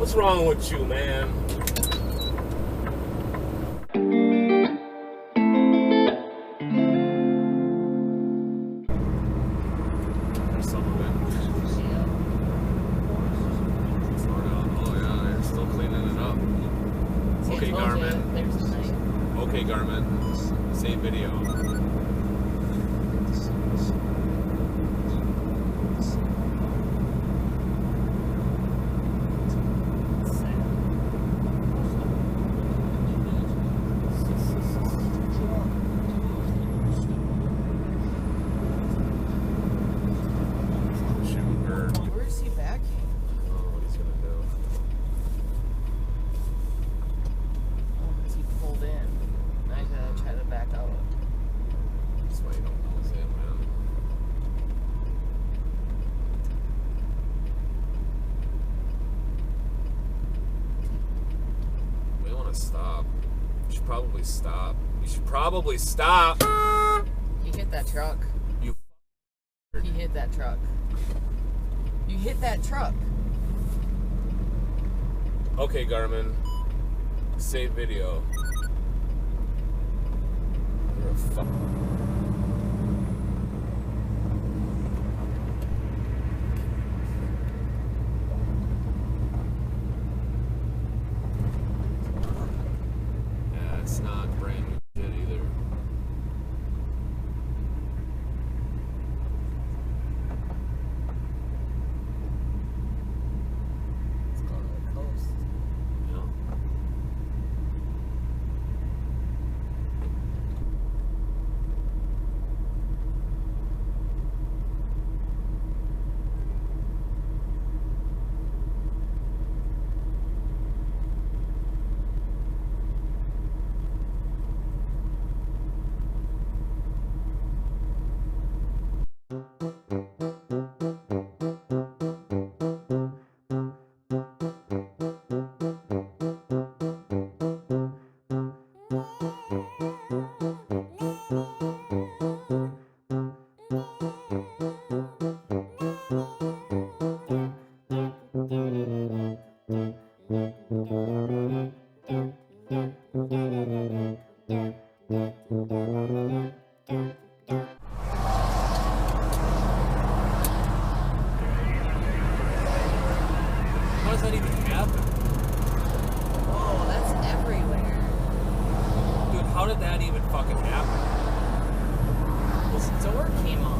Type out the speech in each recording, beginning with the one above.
What's wrong with you, man? There's some of it. Oh yeah, they're still cleaning it up. Okay, Garmin. Okay, Garmin. Save video. Stop. You should probably stop. You should probably stop. You hit that truck. You. He hit that truck. You hit that truck. Okay, Garmin. Save video. You're a fuck. It's not brand new shit either. It's going to the coast. Yeah. How does that even happen? Oh, that's everywhere. Dude, how did that even fucking happen? This door came off.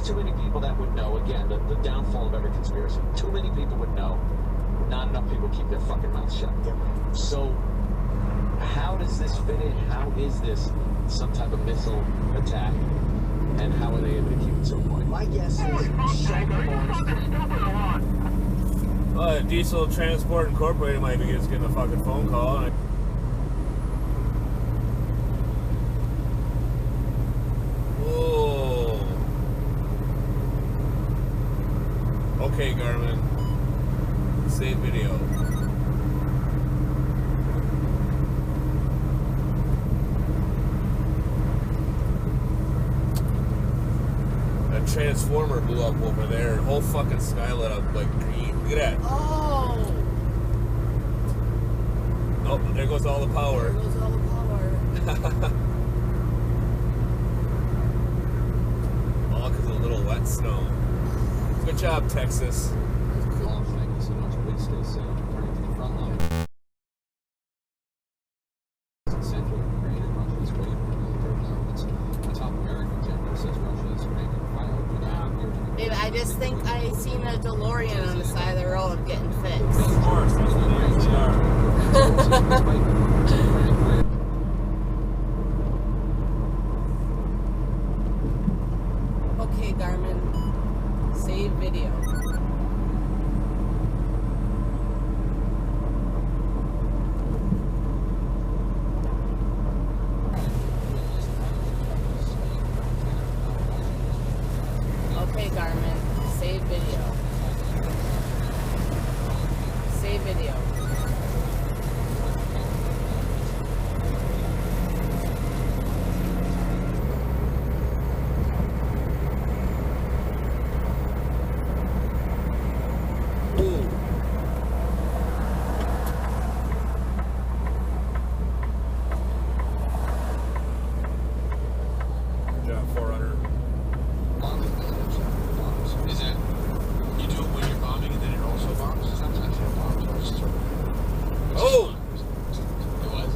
Too many people that would know. Again, the downfall of every conspiracy. Too many people would know. Not enough people keep their fucking mouths shut. So, how does this fit in? How is this some type of missile attack? And how are they able to keep it so quiet? My guess is Diesel Transport Incorporated might be just getting a fucking phone call. Okay, Garmin. Save video. That transformer blew up over there. The whole fucking sky lit up like green. Look at that. Oh! Oh, there goes all the power. There goes all the power. All because of a little wet snow. Good job, Texas. Babe, I just think I seen a DeLorean on the side of the road getting fixed. Of course, that's what they usually are. Okay, Garmin, save video. Okay, Garmin, save video. Save video. Good job, 400. Is it, you do it when you're bombing and then it also bombs? Sometimes it bombs or just Oh! It was?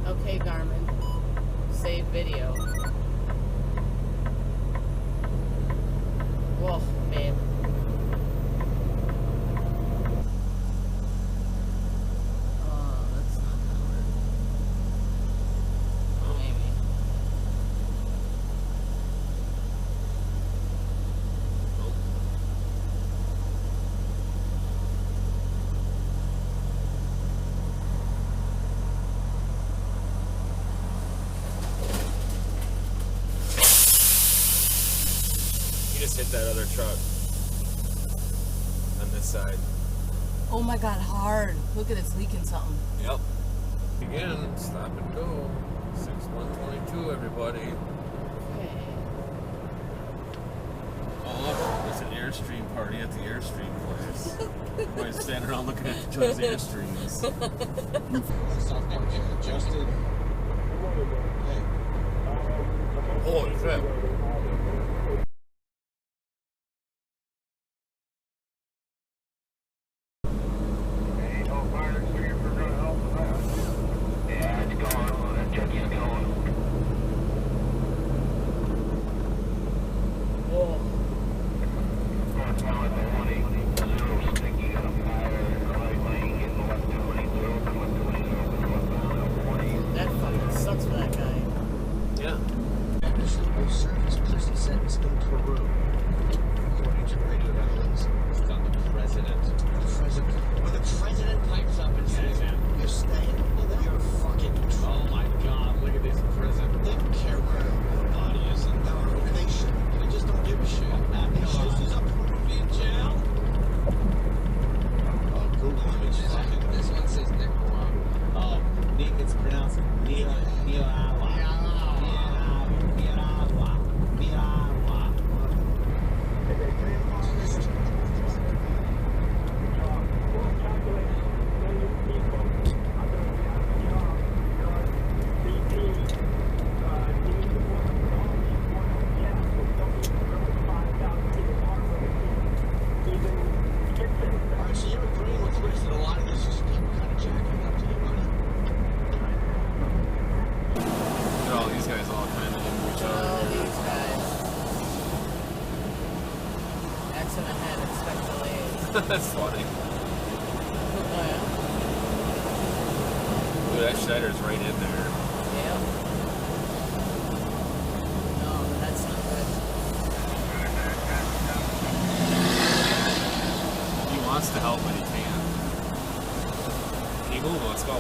Okay, Garmin, save video. Whoa, babe. That's not gonna work. Maybe. You just hit that other truck on this side. Oh my god, hard. Look at it's leaking something. Yep. Again, stop and go. 6122, everybody. Okay. Oh, look, there's an Airstream party at the Airstream place. Everybody's standing around looking at each other's Airstreams. Stop getting adjusted. Hey. Holy crap. Whoa. That fucking sucks for that guy. Yeah. Will serve his prison sentence in Peru. According to radio evidence, it's done the president. When the president pipes up and says, "You're staying," you're fucking. Oh my God! Look at this prison. They don't care where your body is in their location. They just don't give a shit. He's up to be in jail. Oh, Google image fucking. This one says Nicaragua. Oh, it's pronounced Nicaragua. So you're agreeing with Chris that a lot of this is people kind of jacking up to the money? Look at all these guys all kind of into each Oh, other. these guys. Accident ahead, expect delays. That's funny. Oh, yeah. Dude, that Schneider's right in there. Yeah. No, that's not good. He wants to help, but he can't. Keep moving, let's go.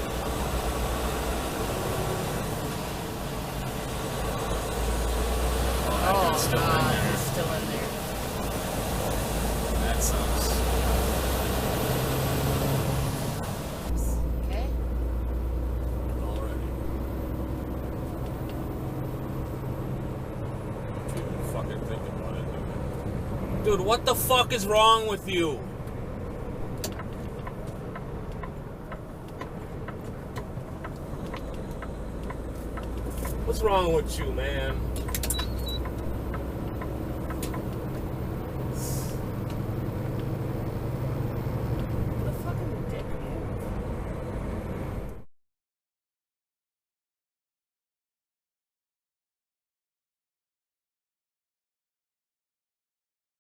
Oh, that dude's still in God, there. he's still in there. That sucks. Okay. Already. Don't even fucking think about it, dude. Dude, what the fuck is wrong with you? What's wrong with you, man?